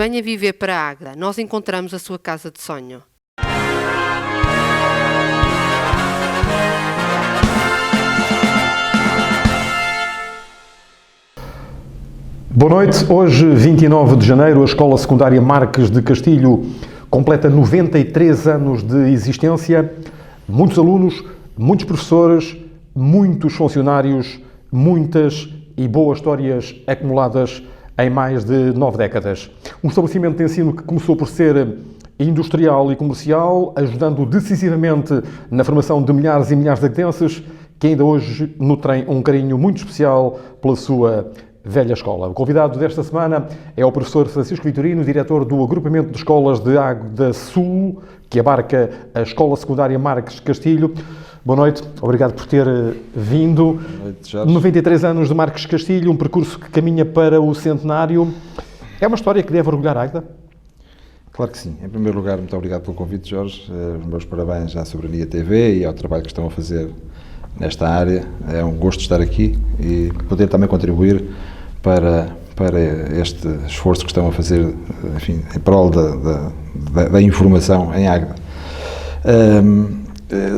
venha viver para a Águeda. Nós encontramos a sua casa de sonho. Boa noite. Hoje, 29 de janeiro, a Escola Secundária Marques de Castilho completa 93 anos de existência. Muitos alunos, muitos professores, muitos funcionários, muitas e boas histórias acumuladas em mais de 9 décadas. Um estabelecimento de ensino que começou por ser industrial e comercial, ajudando decisivamente na formação de milhares e milhares de aguedenses, que ainda hoje nutrem um carinho muito especial pela sua velha escola. O convidado desta semana é o professor Francisco Vitorino, diretor do agrupamento de escolas de Águeda Sul, que abarca a Escola Secundária Marques de Castilho. Boa noite, obrigado por ter vindo. Boa noite, Jorge. 93 anos de Marques de Castilho, um percurso que caminha para o centenário. É uma história que deve orgulhar Águeda? Claro que sim. Em primeiro lugar, muito obrigado pelo convite, Jorge. Os meus parabéns à Soberania TV e ao trabalho que estão a fazer nesta área. É um gosto estar aqui e poder também contribuir para este esforço que estão a fazer, enfim, em prol da informação em Águeda.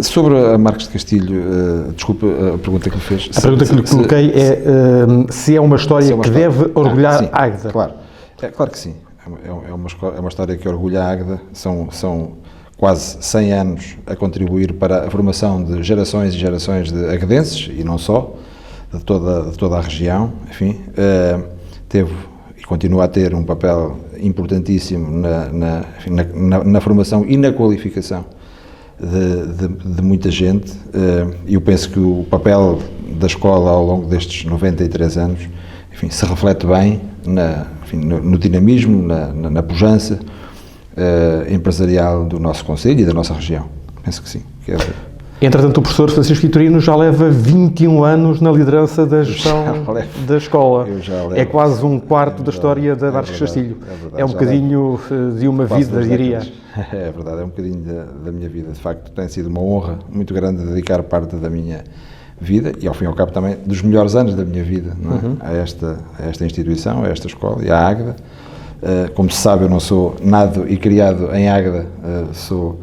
Sobre a Marques de Castilho, desculpa a pergunta que me fez. A pergunta que lhe coloquei é se é uma história que deve orgulhar Águeda. Claro. Claro que sim. É uma história que orgulha a Águeda. São quase 100 anos a contribuir para a formação de gerações e gerações de aguedenses, e não só, de toda a região. Enfim, teve e continua a ter um papel importantíssimo na formação e na qualificação de muita gente. Eu penso que o papel da escola ao longo destes 93 anos, enfim, se reflete bem no dinamismo, na pujança empresarial do nosso concelho e da nossa região. Penso que sim. Entretanto, o professor Francisco Vitorino já leva 21 anos na liderança da gestão da escola. É quase um quarto da história da Marques de Castilho. É um bocadinho de uma vida, diria. É verdade, é um bocadinho da minha vida. De facto, tem sido uma honra muito grande dedicar parte da minha vida e, ao fim e ao cabo, também dos melhores anos da minha vida, não é? A esta instituição, a esta escola e à Águeda. Como se sabe, eu não sou nado e criado em Águeda, sou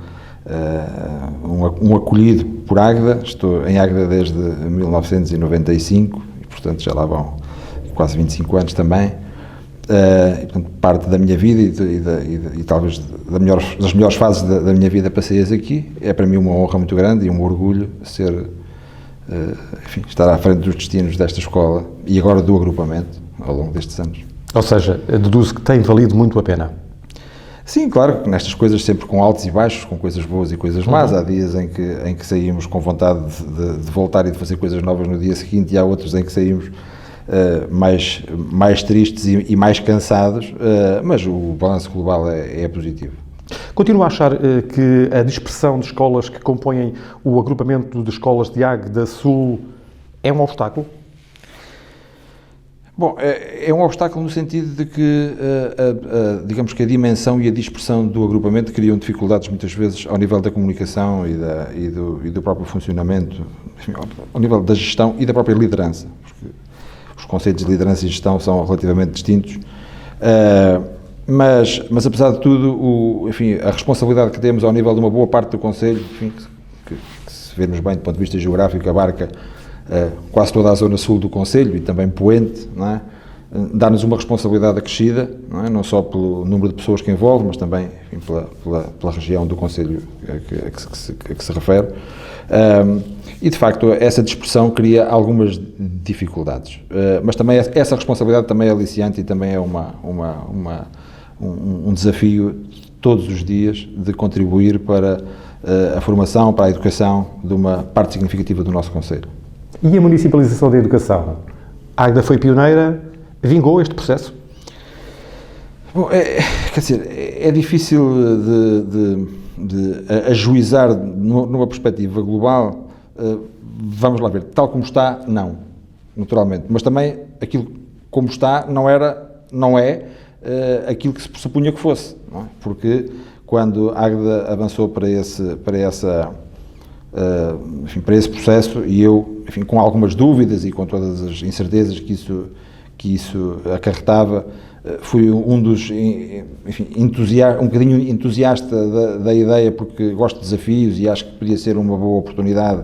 um acolhido por Águeda. Estou em Águeda desde 1995 e, portanto, já lá vão quase 25 anos também. E, portanto, parte da minha vida e talvez das melhores fases da minha vida passei-as aqui. É para mim uma honra muito grande e um orgulho estar à frente dos destinos desta escola e agora do agrupamento ao longo destes anos. Ou seja, deduzo que tem valido muito a pena. Sim, claro, nestas coisas sempre com altos e baixos, com coisas boas e coisas más. Há dias em que saímos com vontade de voltar e de fazer coisas novas no dia seguinte, e há outros em que saímos mais tristes e mais cansados, mas o balanço global é positivo. Continuo a achar que a dispersão de escolas que compõem o agrupamento de escolas de Águeda Sul é um obstáculo? Bom, é um obstáculo no sentido de que, digamos que a dimensão e a dispersão do agrupamento criam dificuldades muitas vezes ao nível da comunicação e do próprio funcionamento, enfim, ao nível da gestão e da própria liderança, porque os conceitos de liderança e gestão são relativamente distintos, mas apesar de tudo, a responsabilidade que temos ao nível de uma boa parte do concelho, enfim, que se vermos bem do ponto de vista geográfico, abarca quase toda a zona sul do concelho e também Poente, não é? Dá-nos uma responsabilidade acrescida, não só pelo número de pessoas que envolve, mas também, enfim, pela região do concelho a que se refere. E, de facto, essa dispersão cria algumas dificuldades, mas também essa responsabilidade também é aliciante e também é um desafio todos os dias de contribuir para a formação, para a educação de uma parte significativa do nosso concelho. E a municipalização da educação? A Águeda foi pioneira, vingou este processo? Bom, quer dizer, é difícil de ajuizar numa perspectiva global. Vamos lá ver, tal como está, não, naturalmente, mas também aquilo como está não é aquilo que se pressupunha que fosse, não é? Porque quando a Águeda avançou para esse processo, e eu, com algumas dúvidas e com todas as incertezas que isso acarretava, fui um dos, enfim, um bocadinho entusiasta da ideia, porque gosto de desafios e acho que podia ser uma boa oportunidade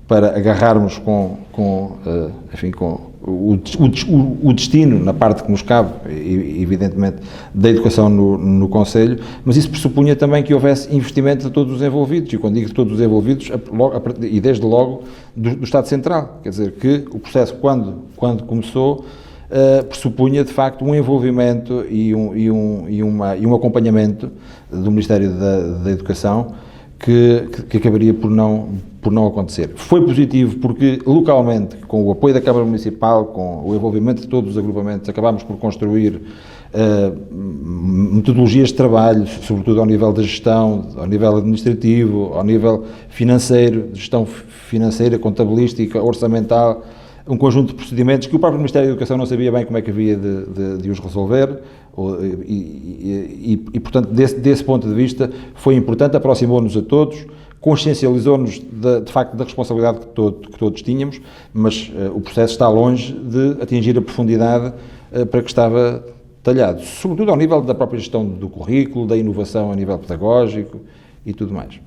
para agarrarmos com o destino, na parte que nos cabe, evidentemente, da educação no Conselho, mas isso pressupunha também que houvesse investimento de todos os envolvidos, e quando digo de todos os envolvidos, e desde logo do Estado Central, quer dizer, que o processo, quando começou, pressupunha, de facto, um envolvimento e um acompanhamento do Ministério da Educação que acabaria por não acontecer. Foi positivo porque, localmente, com o apoio da Câmara Municipal, com o envolvimento de todos os agrupamentos, acabámos por construir metodologias de trabalho, sobretudo ao nível da gestão, ao nível administrativo, ao nível financeiro, de gestão financeira, contabilística, orçamental, um conjunto de procedimentos que o próprio Ministério da Educação não sabia bem como é que havia de os resolver, e portanto, desse ponto de vista, foi importante, aproximou-nos a todos, consciencializou-nos de facto da responsabilidade que todos tínhamos, mas o processo está longe de atingir a profundidade para que estava talhado, sobretudo ao nível da própria gestão do currículo, da inovação a nível pedagógico e tudo mais.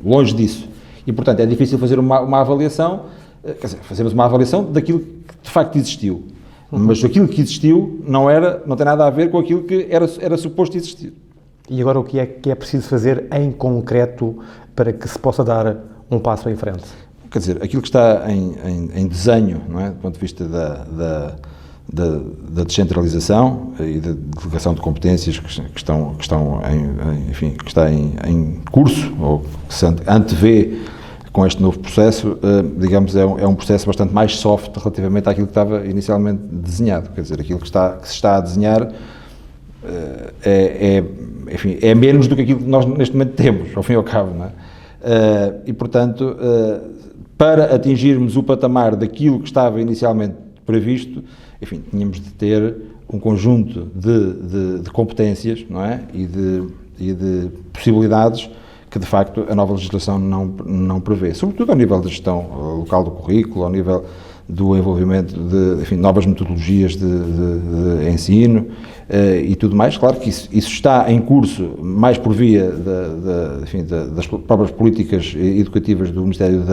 Longe disso. E, portanto, é difícil fazer uma avaliação, quer dizer, fazemos uma avaliação daquilo que de facto existiu. Mas aquilo que existiu não tem nada a ver com aquilo que era suposto existir. E agora o que é preciso fazer em concreto para que se possa dar um passo em frente? Quer dizer, aquilo que está em desenho, não é, do ponto de vista da descentralização e da delegação de competências que está em curso, ou que se antevê com este novo processo, digamos, é um processo bastante mais soft relativamente àquilo que estava inicialmente desenhado. Quer dizer, aquilo que se está a desenhar é menos do que aquilo que nós neste momento temos, ao fim e ao cabo, não é? E, portanto, para atingirmos o patamar daquilo que estava inicialmente previsto, enfim, tínhamos de ter um conjunto de competências, não é? E de possibilidades que, de facto, a nova legislação não prevê, sobretudo ao nível da gestão local do currículo, ao nível do envolvimento de novas metodologias de ensino e tudo mais. Claro que isso está em curso, mais por via das próprias políticas educativas do Ministério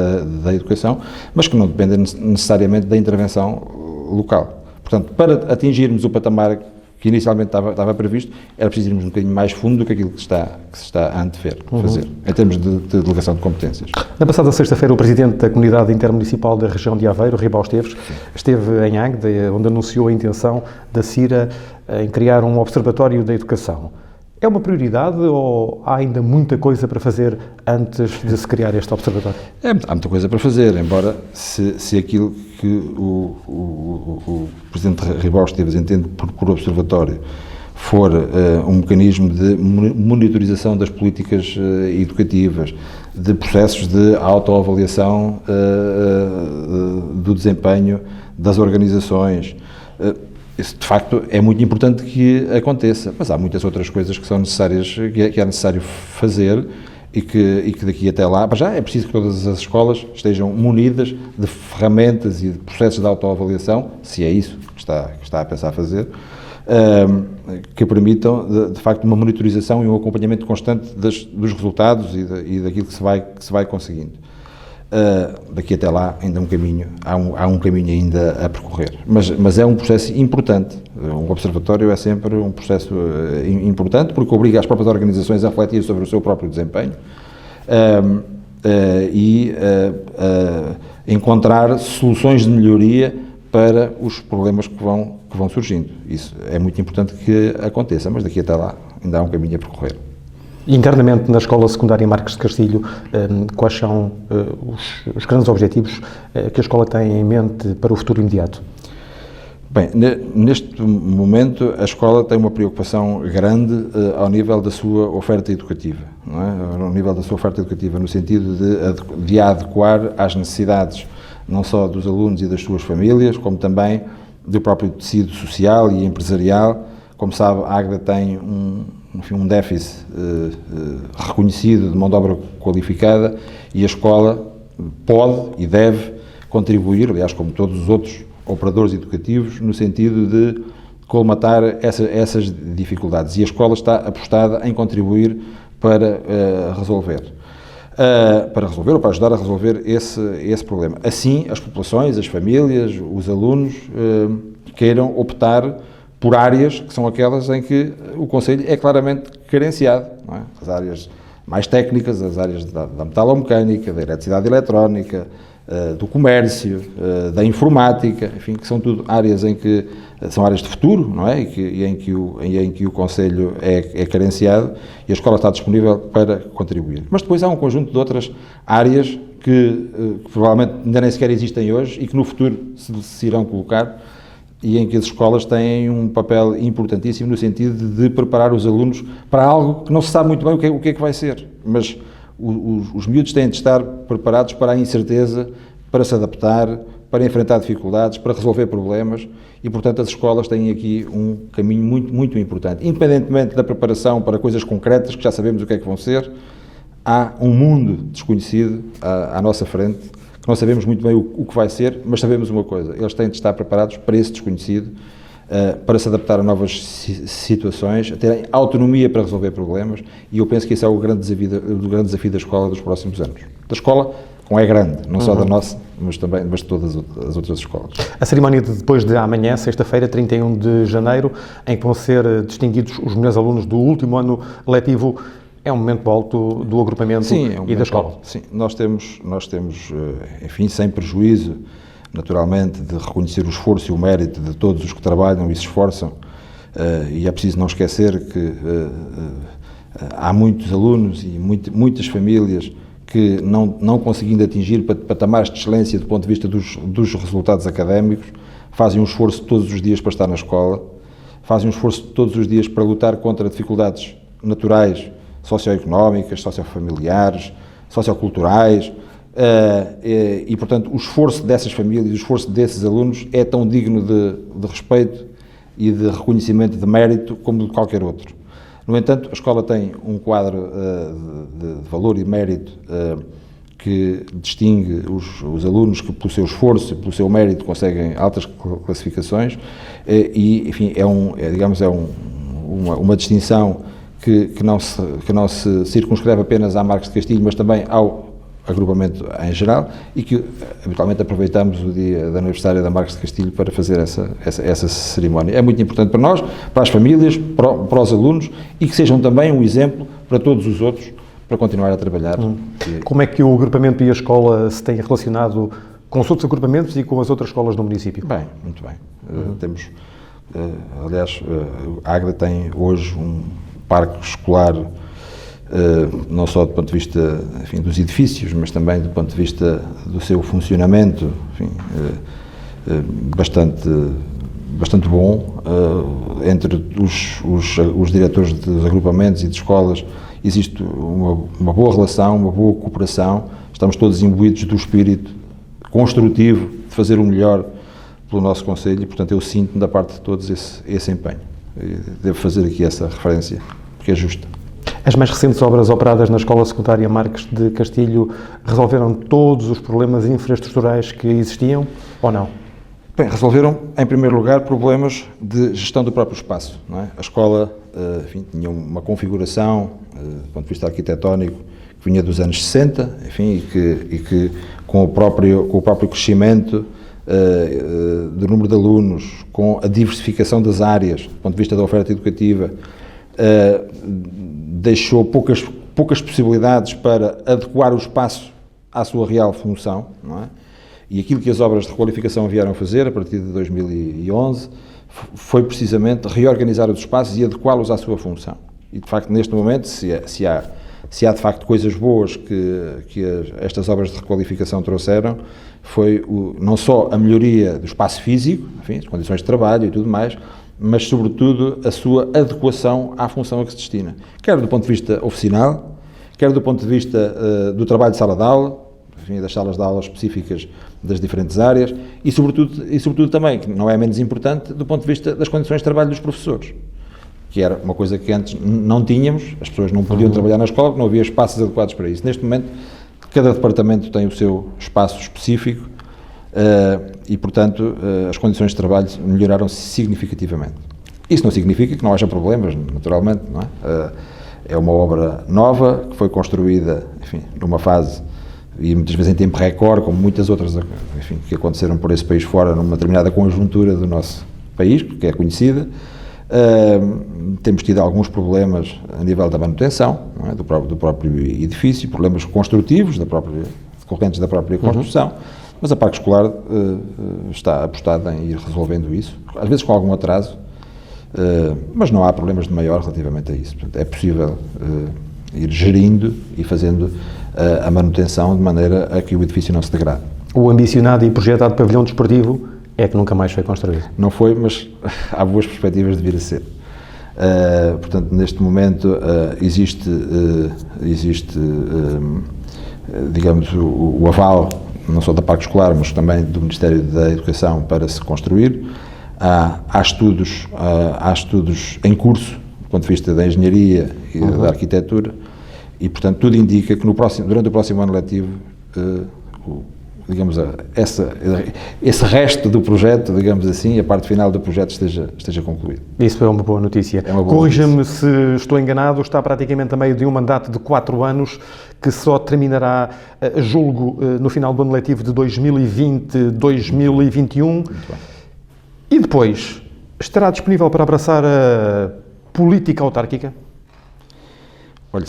da Educação, mas que não dependem necessariamente da intervenção local. Portanto, para atingirmos o patamar que inicialmente estava previsto, era preciso irmos um bocadinho mais fundo do que aquilo que se está a antever, fazer, em termos de delegação de competências. Na passada sexta-feira, o Presidente da Comunidade Intermunicipal da região de Aveiro, Ribal Esteves, esteve em Águeda, onde anunciou a intenção da CIRA em criar um observatório da educação. É uma prioridade ou há ainda muita coisa para fazer antes de se criar este observatório? Há muita coisa para fazer, embora se aquilo que o Presidente Ribal Esteves entende por observatório for um mecanismo de monitorização das políticas educativas, de processos de autoavaliação do desempenho das organizações. Isso, de facto, é muito importante que aconteça, mas há muitas outras coisas que são necessárias, que é necessário fazer e que daqui até lá, já é preciso que todas as escolas estejam munidas de ferramentas e de processos de autoavaliação, se é isso que está a pensar fazer, que permitam, de facto, uma monitorização e um acompanhamento constante dos resultados e daquilo que se vai conseguindo. Daqui até lá ainda há um caminho ainda a percorrer, mas é um processo importante. Um observatório é sempre um processo importante porque obriga as próprias organizações a refletir sobre o seu próprio desempenho e encontrar soluções de melhoria para os problemas que vão surgindo. Isso é muito importante que aconteça, mas daqui até lá ainda há um caminho a percorrer. Internamente, na Escola Secundária Marques de Castilho, quais são os grandes objetivos que a escola tem em mente para o futuro imediato? Bem, neste momento a escola tem uma preocupação grande ao nível da sua oferta educativa, não é? Ao nível da sua oferta educativa, no sentido de a adequar às necessidades não só dos alunos e das suas famílias, como também do próprio tecido social e empresarial. Como sabe, a Águeda tem um déficit reconhecido de mão de obra qualificada e a escola pode e deve contribuir, aliás, como todos os outros operadores educativos, no sentido de colmatar essas dificuldades, e a escola está apostada em contribuir para resolver ou para ajudar a resolver esse problema. Assim, as populações, as famílias, os alunos queiram optar por áreas que são aquelas em que o Conselho é claramente carenciado, não é? As áreas mais técnicas, as áreas da metalomecânica, da eletricidade eletrónica, do comércio, da informática, enfim, que são tudo áreas em que são áreas de futuro, não é? E em que o Conselho é carenciado, e a escola está disponível para contribuir. Mas depois há um conjunto de outras áreas que provavelmente ainda nem sequer existem hoje e que no futuro se irão colocar, e em que as escolas têm um papel importantíssimo no sentido de preparar os alunos para algo que não se sabe muito bem o que é que vai ser, mas os miúdos têm de estar preparados para a incerteza, para se adaptar, para enfrentar dificuldades, para resolver problemas, e portanto as escolas têm aqui um caminho muito, muito importante. Independentemente da preparação para coisas concretas, que já sabemos o que é que vão ser, há um mundo desconhecido à nossa frente, que não sabemos muito bem o que vai ser, mas sabemos uma coisa: eles têm de estar preparados para esse desconhecido, para se adaptar a novas situações, a terem autonomia para resolver problemas, e eu penso que esse é o grande desafio da escola dos próximos anos. Da escola, como é grande, não só da nossa, mas de todas as outras escolas. A cerimónia de depois de amanhã, sexta-feira, 31 de janeiro, em que vão ser distinguidos os melhores alunos do último ano letivo, é um momento alto do agrupamento e da escola. Alto. Sim, nós temos, enfim, sem prejuízo, naturalmente, de reconhecer o esforço e o mérito de todos os que trabalham e se esforçam, e é preciso não esquecer que há muitos alunos e muitas famílias que, não conseguindo atingir patamares de excelência do ponto de vista dos resultados académicos, fazem um esforço todos os dias para estar na escola, fazem um esforço todos os dias para lutar contra dificuldades naturais, socioeconómicas, sociofamiliares, socioculturais, e portanto o esforço dessas famílias, o esforço desses alunos é tão digno de respeito e de reconhecimento de mérito como de qualquer outro. No entanto, a escola tem um quadro de valor e mérito que distingue os alunos que, pelo seu esforço e pelo seu mérito, conseguem altas classificações, e enfim, é uma distinção que não se circunscreve apenas à Marques de Castilho, mas também ao agrupamento em geral, e que habitualmente aproveitamos o dia da aniversário da Marques de Castilho para fazer essa cerimónia. É muito importante para nós, para as famílias, para os alunos, e que sejam também um exemplo para todos os outros, para continuar a trabalhar. Como é que o agrupamento e a escola se têm relacionado com os outros agrupamentos e com as outras escolas do município? Bem, muito bem. Temos, aliás, a Agra tem hoje um parque escolar, não só do ponto de vista, enfim, dos edifícios, mas também do ponto de vista do seu funcionamento, enfim, bastante bom. Entre os diretores dos agrupamentos e de escolas existe uma boa relação, uma boa cooperação, estamos todos imbuídos do espírito construtivo de fazer o melhor pelo nosso Conselho, e portanto eu sinto da parte de todos esse empenho. Devo fazer aqui essa referência, porque é justa. As mais recentes obras operadas na Escola Secundária Marques de Castilho resolveram todos os problemas infraestruturais que existiam, ou não? Bem, resolveram, em primeiro lugar, problemas de gestão do próprio espaço, não é? A escola, enfim, tinha uma configuração, do ponto de vista arquitetónico, que vinha dos anos 60, enfim, e que com o próprio crescimento do número de alunos, com a diversificação das áreas, do ponto de vista da oferta educativa, deixou poucas possibilidades para adequar o espaço à sua real função, não é? E aquilo que as obras de requalificação vieram fazer, a partir de 2011, foi precisamente reorganizar os espaços e adequá-los à sua função. E, de facto, neste momento, se há de facto coisas boas que estas obras de requalificação trouxeram, foi não só a melhoria do espaço físico, enfim, as condições de trabalho e tudo mais, mas, sobretudo, a sua adequação à função a que se destina. Quer do ponto de vista oficinal, quer do ponto de vista do trabalho de sala de aula, enfim, das salas de aula específicas das diferentes áreas, e sobretudo também, que não é menos importante, do ponto de vista das condições de trabalho dos professores, que era uma coisa que antes não tínhamos, as pessoas não podiam trabalhar na escola, porque não havia espaços adequados para isso. Neste momento, cada departamento tem o seu espaço específico, e, portanto, as condições de trabalho melhoraram significativamente. Isso não significa que não haja problemas, naturalmente, não é? É uma obra nova, que foi construída, enfim, numa fase, e muitas vezes em tempo recorde, como muitas outras, enfim, que aconteceram por esse país fora, numa determinada conjuntura do nosso país, que é conhecida. Temos tido alguns problemas a nível da manutenção, não é? do próprio edifício, problemas construtivos, decorrentes da própria construção, mas a Parque Escolar está apostada em ir resolvendo isso, às vezes com algum atraso, mas não há problemas de maior relativamente a isso. Portanto, é possível ir gerindo e fazendo a manutenção de maneira a que o edifício não se degrade. O ambicionado e projetado pavilhão desportivo é que nunca mais foi construído. Não foi, mas há boas perspectivas de vir a ser. Portanto, neste momento existe digamos, o aval, não só da Parque Escolar, mas também do Ministério da Educação para se construir. Há estudos em curso, do ponto de vista da engenharia e da arquitetura, e, portanto, tudo indica que durante o próximo ano letivo, digamos, esse resto do projeto, digamos assim, a parte final do projeto esteja concluído. Isso é uma boa notícia. Corrija-me se estou enganado, está praticamente a meio de um mandato de 4 anos que só terminará, julgo, no final do ano letivo de 2020-2021. Muito bem. E depois, estará disponível para abraçar a política autárquica? Olha,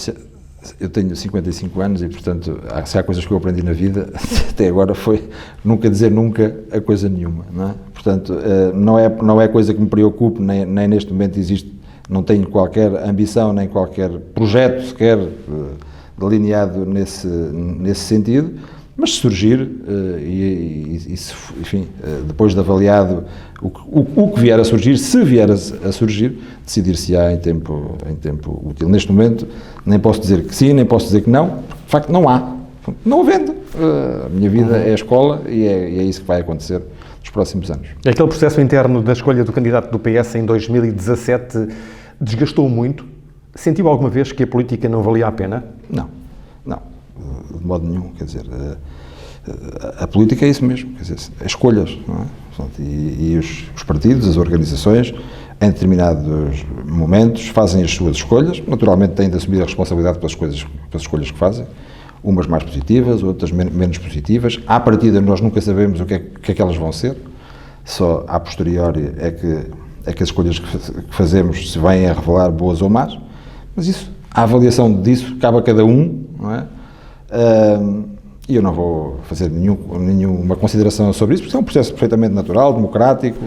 eu tenho 55 anos e, portanto, se há coisas que eu aprendi na vida, até agora foi nunca dizer nunca a coisa nenhuma, não é? Portanto, não é coisa que me preocupe, nem neste momento não tenho qualquer ambição, nem qualquer projeto sequer delineado nesse sentido, mas se surgir, enfim, depois de avaliado o que vier a surgir, se vier a surgir, decidir-se-á em tempo útil. Neste momento, nem posso dizer que sim, nem posso dizer que não, porque de facto não há. Não havendo. A minha vida é a escola e é isso que vai acontecer nos próximos anos. Aquele processo interno da escolha do candidato do PS em 2017 desgastou muito? Sentiu alguma vez que a política não valia a pena? Não, de modo nenhum, quer dizer, a política é isso mesmo, quer dizer, as escolhas, não é? Portanto, e os partidos, as organizações, em determinados momentos, fazem as suas escolhas, naturalmente têm de assumir a responsabilidade pelas escolhas que fazem, umas mais positivas, outras menos positivas. À partida, nós nunca sabemos o que é que elas vão ser, só a posteriori é que as escolhas que fazemos se vêm a revelar boas ou más, mas isso, a avaliação disso cabe a cada um, não é? E eu não vou fazer nenhuma consideração sobre isso, porque é um processo perfeitamente natural, democrático.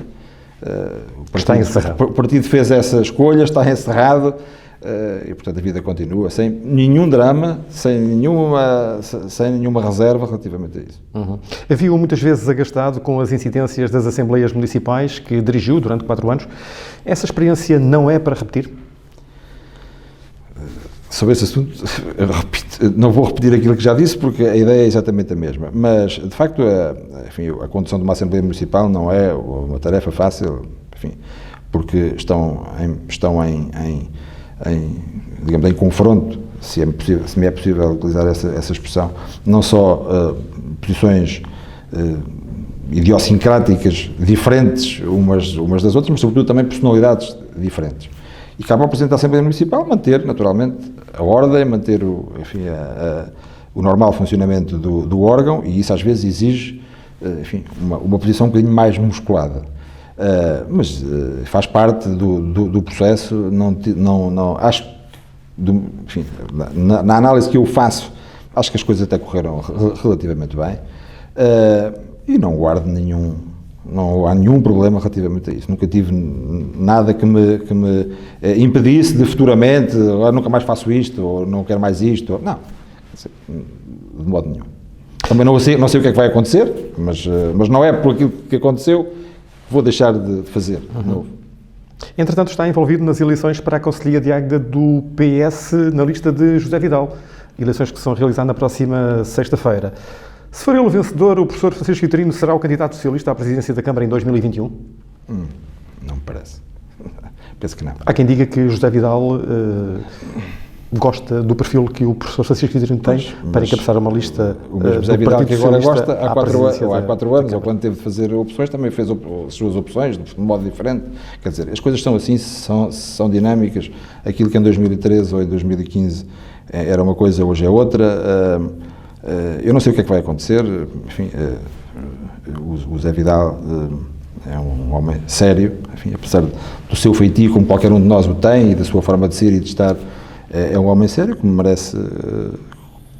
Está encerrado. O partido fez essa escolha, está encerrado, e portanto a vida continua, sem nenhum drama, sem nenhuma reserva relativamente a isso. Havia muitas vezes agastado com as incidências das Assembleias Municipais que dirigiu durante 4 anos. Essa experiência não é para repetir? Sobre esse assunto, não vou repetir aquilo que já disse, porque a ideia é exatamente a mesma, mas, de facto, a condução de uma Assembleia Municipal não é uma tarefa fácil, enfim, porque estão digamos, em confronto, se me é possível utilizar essa expressão, não só posições idiosincráticas diferentes umas das outras, mas, sobretudo, também personalidades diferentes. E cabe ao Presidente da Assembleia Municipal manter, naturalmente, a ordem, manter o normal funcionamento do órgão, e isso às vezes exige, enfim, uma posição um bocadinho mais musculada. Mas faz parte do processo, acho, enfim, na análise que eu faço, acho que as coisas até correram relativamente bem, e não há nenhum problema relativamente a isso. Nunca tive nada que me impedisse de futuramente, nunca mais faço isto, ou não quero mais isto. Não, de modo nenhum. Também não sei o que é que vai acontecer, mas não é por aquilo que aconteceu que vou deixar de fazer de novo. Entretanto, está envolvido nas eleições para a Conselhia de Águeda do PS na lista de José Vidal. Eleições que se vão realizar na próxima sexta-feira. Se for ele o vencedor, o professor Francisco Vitorino será o candidato socialista à presidência da Câmara em 2021? Não me parece. Penso que não. Há quem diga que José Vidal gosta do perfil que o professor Francisco Vitorino tem para encabeçar uma lista o mesmo do Zé Vidal, Partido que agora Socialista gosta, há à 4 presidência anos, ou quando teve de fazer opções, também fez as suas opções de modo diferente. Quer dizer, as coisas são assim, são dinâmicas. Aquilo que em 2013 ou em 2015 era uma coisa, hoje é outra. Eu não sei o que é que vai acontecer. Enfim, o Zé Vidal é um homem sério, enfim, apesar do seu feitio, como qualquer um de nós o tem, e da sua forma de ser e de estar, é um homem sério que me merece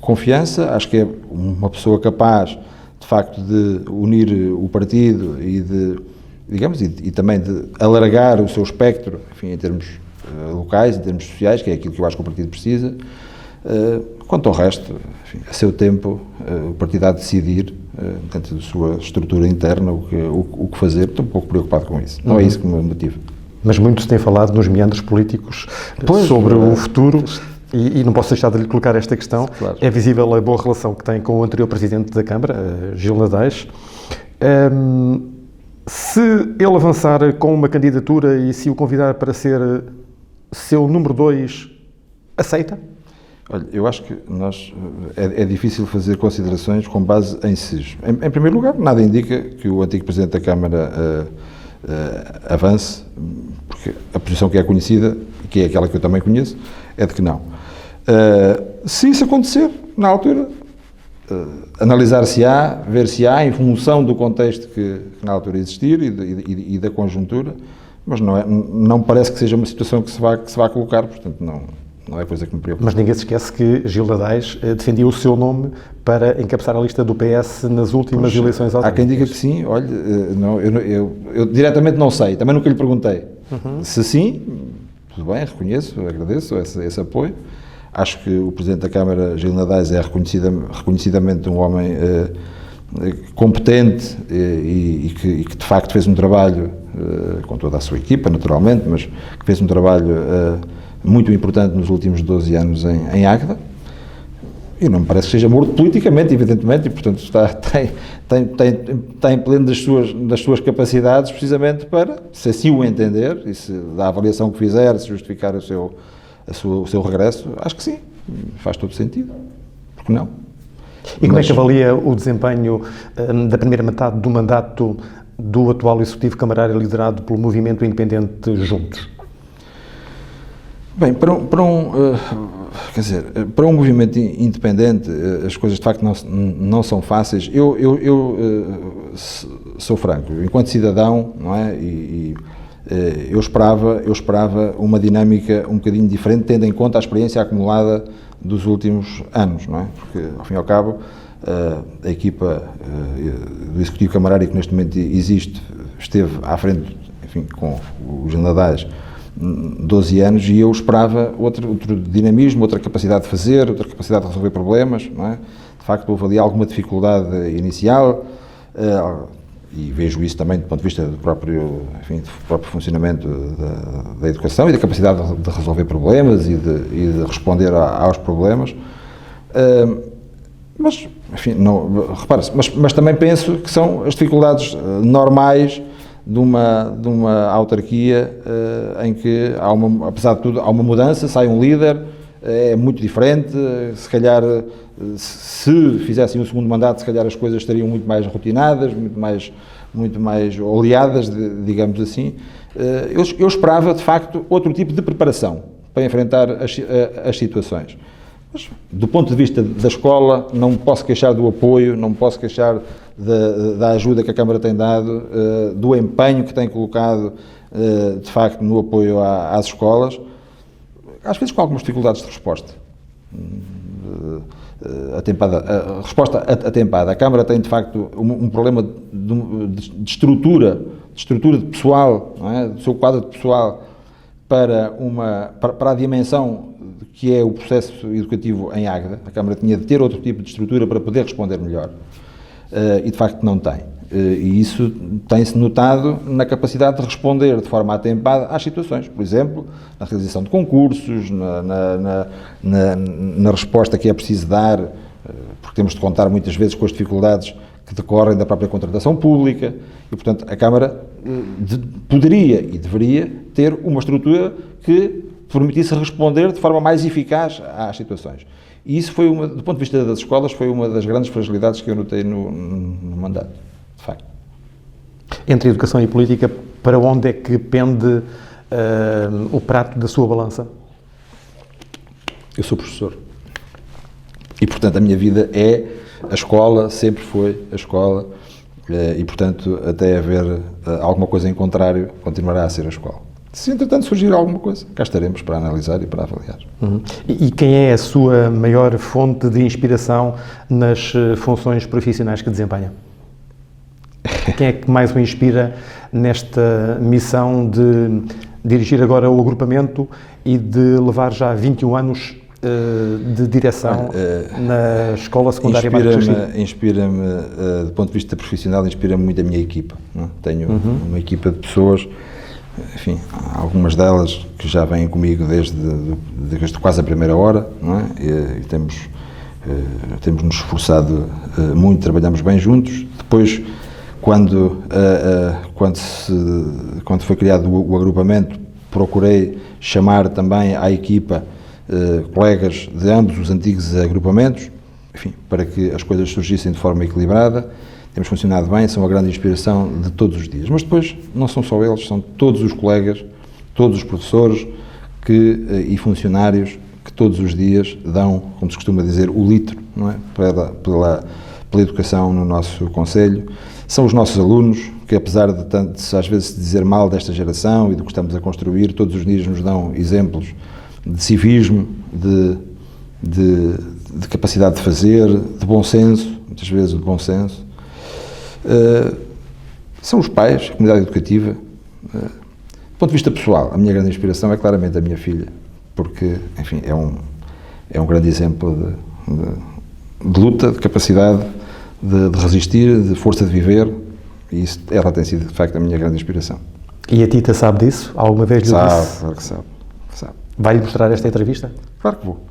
confiança. Acho que é uma pessoa capaz, de facto, de unir o partido e de, digamos, e também de alargar o seu espectro, enfim, em termos locais, em termos sociais, que é aquilo que eu acho que o partido precisa. Quanto ao resto, enfim, a seu tempo, o partido há de decidir, dentro da sua estrutura interna, o que fazer. Estou um pouco preocupado com isso. Não é isso que me motiva. Mas muito se tem falado nos meandros políticos sobre o futuro, e não posso deixar de lhe colocar esta questão. Claro. É visível a boa relação que tem com o anterior Presidente da Câmara, Gil Nadais. Se ele avançar com uma candidatura e se o convidar para ser seu número 2, aceita? Olha, eu acho que é difícil fazer considerações com base em si. Em primeiro lugar, nada indica que o antigo Presidente da Câmara avance, porque a posição que é conhecida, que é aquela que eu também conheço, é de que não. Se isso acontecer, na altura, analisar-se-á, ver-se-á em função do contexto que na altura existir e da conjuntura, mas não parece que seja uma situação que se vá colocar, portanto não é coisa que me preocupa. Mas ninguém se esquece que Gil Nadais defendia o seu nome para encabeçar a lista do PS nas últimas eleições autárquicas. Há quem diga que sim. Olha, eu diretamente não sei, também nunca lhe perguntei. Se sim, tudo bem, reconheço, agradeço esse apoio. Acho que o Presidente da Câmara, Gil Nadais, é reconhecidamente um homem competente e que de facto fez um trabalho, com toda a sua equipa, naturalmente, mas que fez um trabalho muito importante nos últimos 12 anos em Águeda, e não me parece que seja morto politicamente, evidentemente, e portanto está em pleno das suas capacidades, precisamente para, se assim o entender, e se da avaliação que fizer, se justificar o seu regresso, acho que sim, faz todo sentido, porque não? E como é que avalia o desempenho da primeira metade do mandato do atual Executivo Camarário liderado pelo Movimento Independente Juntos? Bem, para um movimento independente, as coisas de facto não são fáceis. Eu sou franco, enquanto cidadão, não é? Eu esperava uma dinâmica um bocadinho diferente, tendo em conta a experiência acumulada dos últimos anos, não é? Porque, ao fim e ao cabo, a equipa do Executivo Camarário que neste momento existe, esteve à frente, enfim, com os Gil Nadais 12 anos, e eu esperava outro dinamismo, outra capacidade de fazer, outra capacidade de resolver problemas, não é? De facto, houve ali alguma dificuldade inicial, e vejo isso também do ponto de vista do próprio funcionamento da educação e da capacidade de resolver problemas e de responder aos problemas. Mas, enfim, repara-se, mas também penso que são as dificuldades normais de uma autarquia em que, apesar de tudo, há uma mudança, sai um líder, é muito diferente, se calhar, se fizessem um segundo mandato, se calhar as coisas estariam muito mais rotinadas, muito mais oleadas, digamos assim. Eu esperava, de facto, outro tipo de preparação para enfrentar as situações. Mas, do ponto de vista da escola, não me posso queixar do apoio, não me posso queixar da ajuda que a Câmara tem dado, do empenho que tem colocado, de facto, no apoio às escolas, às vezes com algumas dificuldades de resposta. A resposta atempada. A Câmara tem, de facto, um problema de estrutura de pessoal, não é? Do seu quadro de pessoal, para a dimensão que é o processo educativo em Águeda. A Câmara tinha de ter outro tipo de estrutura para poder responder melhor. E de facto não tem. E isso tem-se notado na capacidade de responder de forma atempada às situações. Por exemplo, na realização de concursos, na resposta que é preciso dar, porque temos de contar muitas vezes com as dificuldades que decorrem da própria contratação pública, e portanto a Câmara poderia e deveria ter uma estrutura que permitisse responder de forma mais eficaz às situações. E isso foi, do ponto de vista das escolas, foi uma das grandes fragilidades que eu notei no mandato, de facto. Entre educação e política, para onde é que pende o prato da sua balança? Eu sou professor. E, portanto, a minha vida é a escola, sempre foi a escola, e, portanto, até haver alguma coisa em contrário, continuará a ser a escola. Se, entretanto, surgir alguma coisa, cá estaremos para analisar e para avaliar. Uhum. E quem é a sua maior fonte de inspiração nas funções profissionais que desempenha? Quem é que mais o inspira nesta missão de dirigir agora o agrupamento e de levar já 21 anos de direção na Escola Secundária Marques de Castilho? Inspira-me, do ponto de vista profissional, inspira-me muito a minha equipa. Não é? Tenho uma equipa de pessoas, enfim, algumas delas que já vêm comigo desde quase a primeira hora, não é? E temos nos esforçado muito, trabalhamos bem juntos. Depois, quando foi criado o agrupamento, procurei chamar também à equipa colegas de ambos os antigos agrupamentos, enfim, para que as coisas surgissem de forma equilibrada. Temos funcionado bem, são a grande inspiração de todos os dias. Mas depois, não são só eles, são todos os colegas, todos os professores e funcionários que todos os dias dão, como se costuma dizer, o litro, não é? pela educação no nosso concelho. São os nossos alunos, que apesar de às vezes dizer mal desta geração e do que estamos a construir, todos os dias nos dão exemplos de civismo, de capacidade de fazer, de bom senso, muitas vezes de bom senso. São os pais, a comunidade educativa. Do ponto de vista pessoal, a minha grande inspiração é claramente a minha filha, porque, enfim, é um grande exemplo de luta, de capacidade de resistir, de força de viver, e isso, ela tem sido, de facto, a minha grande inspiração. E a Tita sabe disso? Alguma vez lhe disse? Claro que sabe. Vai-lhe mostrar esta entrevista? Claro que vou.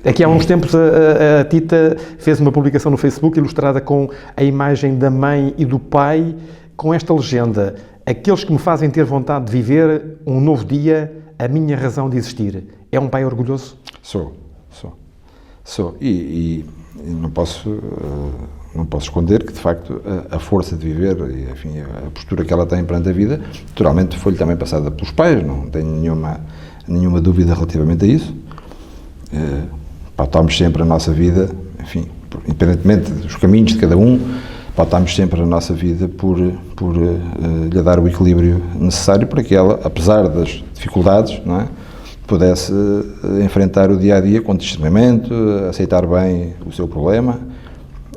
Aqui há uns tempos a Tita fez uma publicação no Facebook ilustrada com a imagem da mãe e do pai, com esta legenda: aqueles que me fazem ter vontade de viver um novo dia, a minha razão de existir. É um pai orgulhoso? Sou. E não posso esconder que, de facto, a força de viver e, enfim, a postura que ela tem perante a vida, naturalmente foi-lhe também passada pelos pais, não tenho nenhuma dúvida relativamente a isso. Pautamos sempre a nossa vida, enfim, independentemente dos caminhos de cada um, pautamos sempre a nossa vida por lhe dar o equilíbrio necessário para que ela, apesar das dificuldades, não é, pudesse enfrentar o dia-a-dia com discernimento, aceitar bem o seu problema.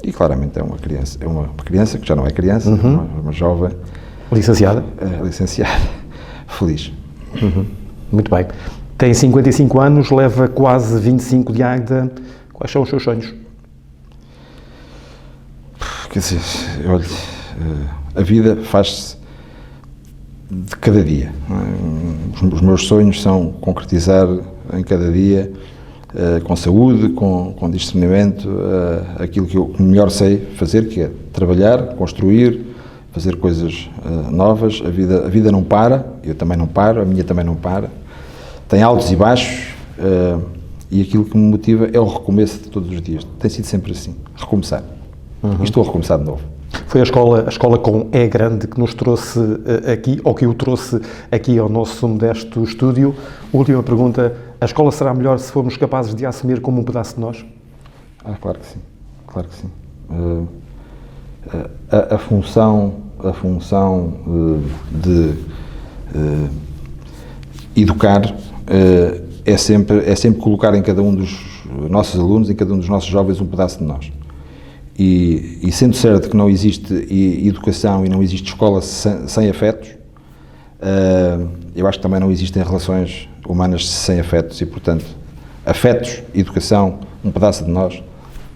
E claramente é uma criança que já não é criança, uma jovem licenciada, feliz. Muito bem. Tem 55 anos, leva quase 25 de Águeda. Quais são os seus sonhos? Quer dizer, olha, a vida faz-se de cada dia. Não é? Os meus sonhos são concretizar em cada dia, com saúde, com discernimento, aquilo que eu melhor sei fazer, que é trabalhar, construir, fazer coisas novas. A vida não para, eu também não paro, a minha também não para. Tem altos e baixos, e aquilo que me motiva é o recomeço de todos os dias. Tem sido sempre assim, recomeçar. E estou a recomeçar de novo. Foi a escola com E grande que nos trouxe aqui, ou que o trouxe aqui ao nosso modesto estúdio. Última pergunta: a escola será melhor se formos capazes de a assumir como um pedaço de nós? Claro que sim, claro que sim. A função de educar é sempre colocar em cada um dos nossos alunos, em cada um dos nossos jovens, um pedaço de nós. E sendo certo que não existe educação e não existe escola sem afetos, eu acho que também não existem relações humanas sem afetos e, portanto, afetos, educação, um pedaço de nós,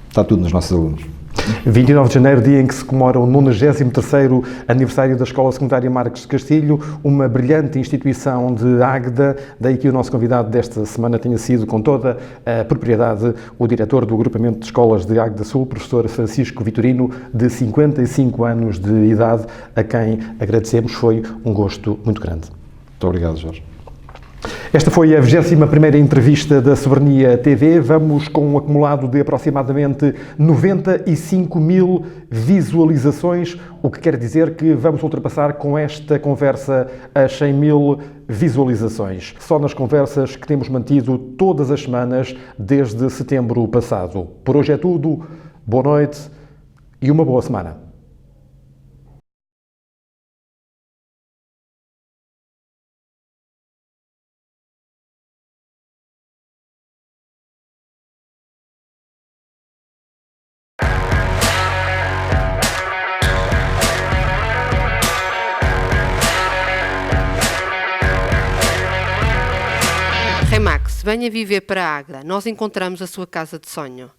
está tudo nos nossos alunos. 29 de janeiro, dia em que se comemora o 93º aniversário da Escola Secundária Marques de Castilho, uma brilhante instituição de Águeda. Daí que o nosso convidado desta semana tenha sido, com toda a propriedade, o diretor do agrupamento de escolas de Águeda Sul, professor Francisco Vitorino, de 55 anos de idade, a quem agradecemos. Foi um gosto muito grande. Muito obrigado, Jorge. Esta foi a 21ª entrevista da Soberania TV. Vamos com um acumulado de aproximadamente 95 mil visualizações, o que quer dizer que vamos ultrapassar com esta conversa as 100 mil visualizações. Só nas conversas que temos mantido todas as semanas desde setembro passado. Por hoje é tudo. Boa noite e uma boa semana. Remax, venha viver para a Águeda. Nós encontramos a sua casa de sonho.